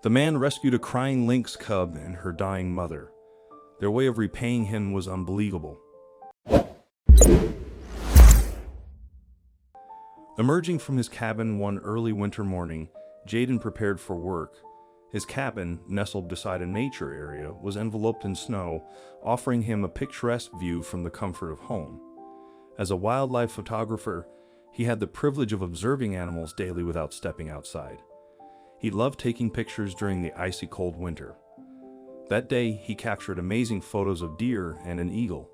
The man rescued a crying lynx cub and her dying mother. Their way of repaying him was unbelievable. Emerging from his cabin one early winter morning, Jaden prepared for work. His cabin, nestled beside a nature area, was enveloped in snow, offering him a picturesque view from the comfort of home. As a wildlife photographer, he had the privilege of observing animals daily without stepping outside. He loved taking pictures during the icy cold winter. That day, he captured amazing photos of deer and an eagle.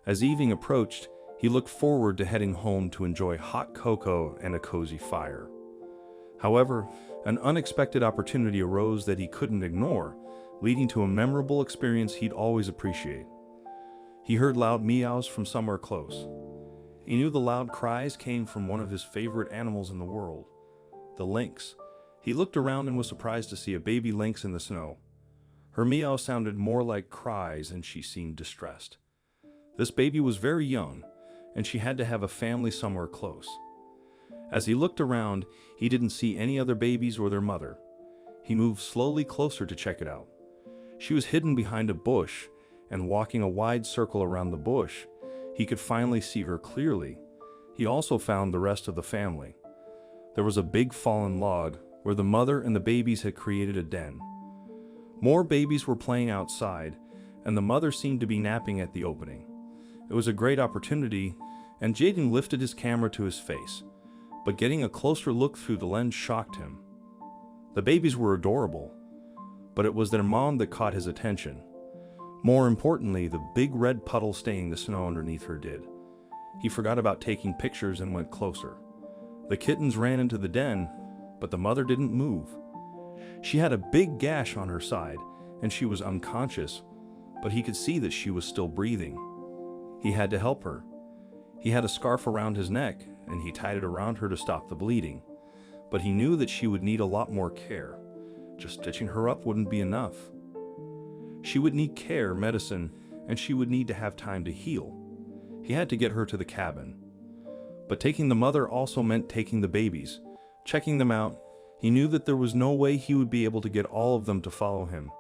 As evening approached, he looked forward to heading home to enjoy hot cocoa and a cozy fire. However, an unexpected opportunity arose that he couldn't ignore, leading to a memorable experience he'd always appreciate. He heard loud meows from somewhere close. He knew the loud cries came from one of his favorite animals in the world, the lynx. He looked around and was surprised to see a baby lynx in the snow. Her meow sounded more like cries and she seemed distressed. This baby was very young, and she had to have a family somewhere close. As he looked around, he didn't see any other babies or their mother. He moved slowly closer to check it out. She was hidden behind a bush, and walking a wide circle around the bush, he could finally see her clearly. He also found the rest of the family. There was a big fallen log where the mother and the babies had created a den. More babies were playing outside, and the mother seemed to be napping at the opening. It was a great opportunity, and Jaden lifted his camera to his face, but getting a closer look through the lens shocked him. The babies were adorable, but it was their mom that caught his attention. More importantly, the big red puddle staining the snow underneath her did. He forgot about taking pictures and went closer. The kittens ran into the den, but the mother didn't move. She had a big gash on her side, and she was unconscious, but he could see that she was still breathing. He had to help her. He had a scarf around his neck, and he tied it around her to stop the bleeding. But he knew that she would need a lot more care. Just stitching her up wouldn't be enough. She would need care, medicine, and she would need to have time to heal. He had to get her to the cabin. But taking the mother also meant taking the babies. Checking them out, he knew that there was no way he would be able to get all of them to follow him.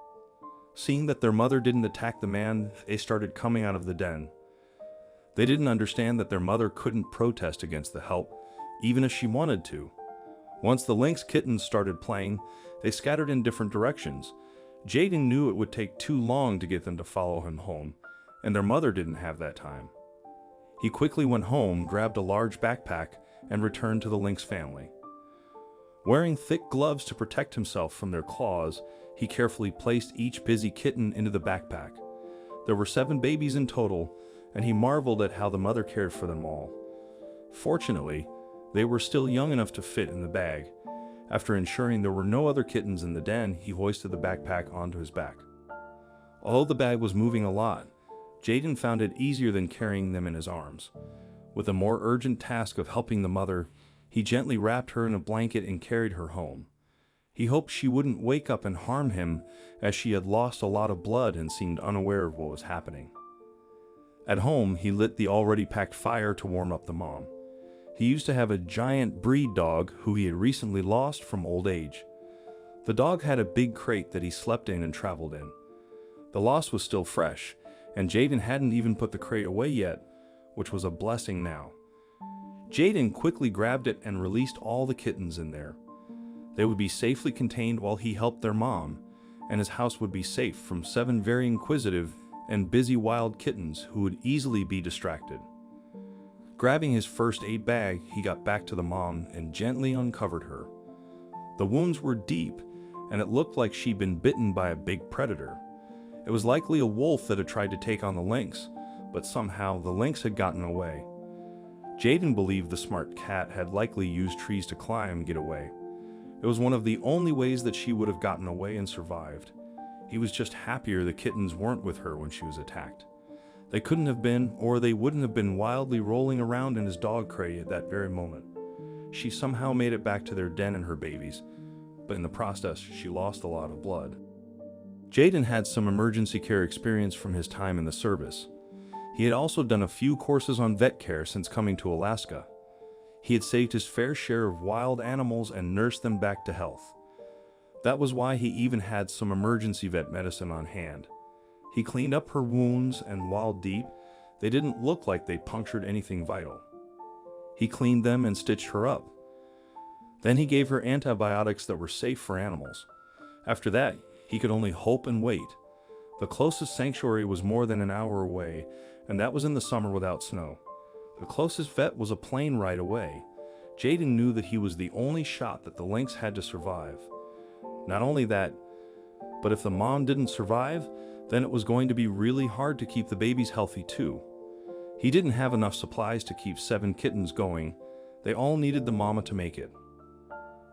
Seeing that their mother didn't attack the man, they started coming out of the den. They didn't understand that their mother couldn't protest against the help, even if she wanted to. Once the lynx kittens started playing, they scattered in different directions. Jaden knew it would take too long to get them to follow him home, and their mother didn't have that time. He quickly went home, grabbed a large backpack, and returned to the lynx family. Wearing thick gloves to protect himself from their claws, he carefully placed each busy kitten into the backpack. There were 7 babies in total, and he marveled at how the mother cared for them all. Fortunately, they were still young enough to fit in the bag. After ensuring there were no other kittens in the den, he hoisted the backpack onto his back. Although the bag was moving a lot, Jaden found it easier than carrying them in his arms. With a more urgent task of helping the mother, he gently wrapped her in a blanket and carried her home. He hoped she wouldn't wake up and harm him, as she had lost a lot of blood and seemed unaware of what was happening. At home, he lit the already packed fire to warm up the mom. He used to have a giant breed dog who he had recently lost from old age. The dog had a big crate that he slept in and traveled in. The loss was still fresh, and Jaden hadn't even put the crate away yet, which was a blessing now. Jaden quickly grabbed it and released all the kittens in there. They would be safely contained while he helped their mom, and his house would be safe from 7 very inquisitive and busy wild kittens who would easily be distracted. Grabbing his first aid bag, he got back to the mom and gently uncovered her. The wounds were deep, and it looked like she'd been bitten by a big predator. It was likely a wolf that had tried to take on the lynx, but somehow the lynx had gotten away. Jaden believed the smart cat had likely used trees to climb and get away. It was one of the only ways that she would have gotten away and survived. He was just happier the kittens weren't with her when she was attacked. They couldn't have been, or they wouldn't have been wildly rolling around in his dog crate at that very moment. She somehow made it back to their den and her babies, but in the process, she lost a lot of blood. Jaden had some emergency care experience from his time in the service. He had also done a few courses on vet care since coming to Alaska. He had saved his fair share of wild animals and nursed them back to health. That was why he even had some emergency vet medicine on hand. He cleaned up her wounds, and while deep, they didn't look like they punctured anything vital. He cleaned them and stitched her up. Then he gave her antibiotics that were safe for animals. After that, he could only hope and wait. The closest sanctuary was more than an hour away, and that was in the summer without snow. The closest vet was a plane ride away. Jaden knew that he was the only shot that the lynx had to survive. Not only that, but if the mom didn't survive, then it was going to be really hard to keep the babies healthy too. He didn't have enough supplies to keep 7 kittens going. They all needed the mama to make it.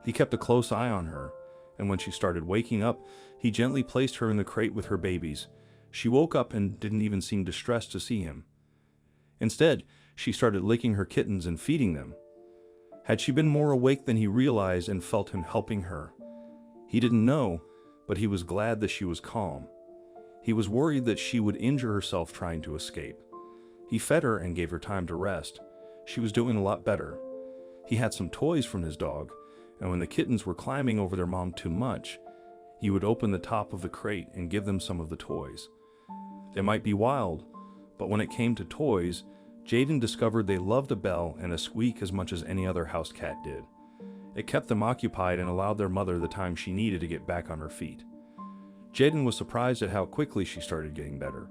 He kept a close eye on her, and when she started waking up, he gently placed her in the crate with her babies. She woke up and didn't even seem distressed to see him. Instead, she started licking her kittens and feeding them. Had she been more awake than he realized and felt him helping her? He didn't know, but he was glad that she was calm. He was worried that she would injure herself trying to escape. He fed her and gave her time to rest. She was doing a lot better. He had some toys from his dog, and when the kittens were climbing over their mom too much, he would open the top of the crate and give them some of the toys. They might be wild, but when it came to toys, Jaden discovered they loved a bell and a squeak as much as any other house cat did. It kept them occupied and allowed their mother the time she needed to get back on her feet. Jaden was surprised at how quickly she started getting better.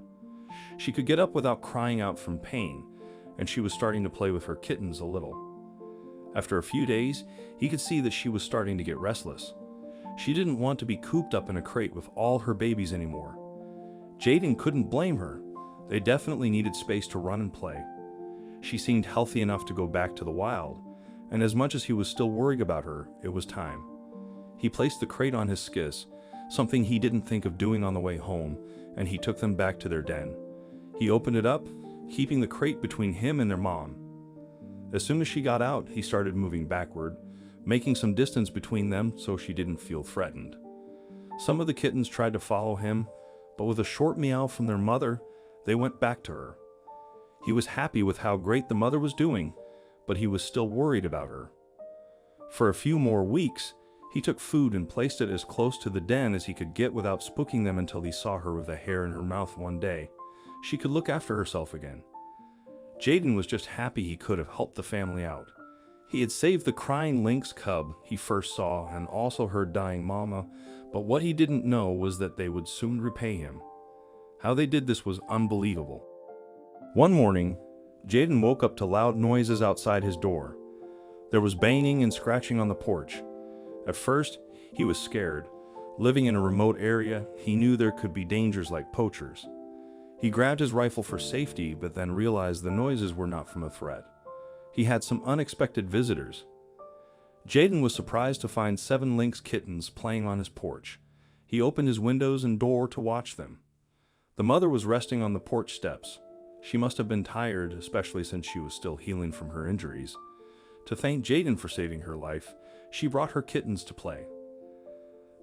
She could get up without crying out from pain, and she was starting to play with her kittens a little. After a few days, he could see that she was starting to get restless. She didn't want to be cooped up in a crate with all her babies anymore. Jaden couldn't blame her. They definitely needed space to run and play. She seemed healthy enough to go back to the wild, and as much as he was still worried about her, it was time. He placed the crate on his skis, something he didn't think of doing on the way home, and he took them back to their den. He opened it up, keeping the crate between him and their mom. As soon as she got out, he started moving backward, making some distance between them so she didn't feel threatened. Some of the kittens tried to follow him, but with a short meow from their mother, they went back to her. He was happy with how great the mother was doing, but he was still worried about her. For a few more weeks, he took food and placed it as close to the den as he could get without spooking them until he saw her with a hair in her mouth one day. She could look after herself again. Jaden was just happy he could have helped the family out. He had saved the crying lynx cub he first saw and also her dying mama, but what he didn't know was that they would soon repay him. How they did this was unbelievable. One morning, Jaden woke up to loud noises outside his door. There was banging and scratching on the porch. At first, he was scared. Living in a remote area, he knew there could be dangers like poachers. He grabbed his rifle for safety, but then realized the noises were not from a threat. He had some unexpected visitors. Jaden was surprised to find 7 lynx kittens playing on his porch. He opened his windows and door to watch them. The mother was resting on the porch steps. She must have been tired, especially since she was still healing from her injuries. To thank Jaden for saving her life, she brought her kittens to play.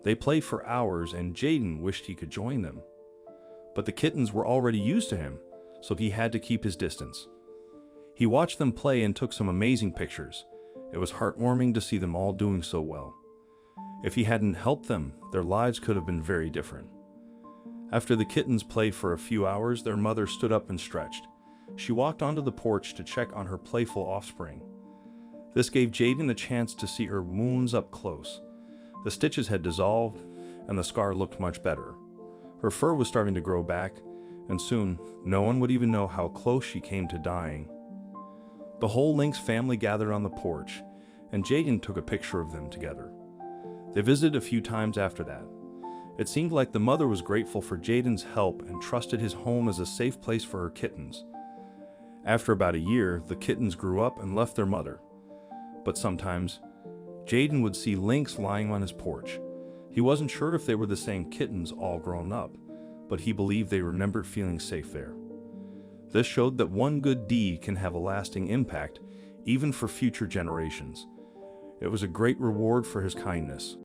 They played for hours, and Jaden wished he could join them. But the kittens were already used to him, so he had to keep his distance. He watched them play and took some amazing pictures. It was heartwarming to see them all doing so well. If he hadn't helped them, their lives could have been very different. After the kittens played for a few hours, their mother stood up and stretched. She walked onto the porch to check on her playful offspring. This gave Jaden a chance to see her wounds up close. The stitches had dissolved, and the scar looked much better. Her fur was starting to grow back, and soon, no one would even know how close she came to dying. The whole lynx family gathered on the porch, and Jaden took a picture of them together. They visited a few times after that. It seemed like the mother was grateful for Jaden's help and trusted his home as a safe place for her kittens. After about a year, the kittens grew up and left their mother. But sometimes, Jaden would see lynx lying on his porch. He wasn't sure if they were the same kittens all grown up, but he believed they remembered feeling safe there. This showed that one good deed can have a lasting impact, even for future generations. It was a great reward for his kindness.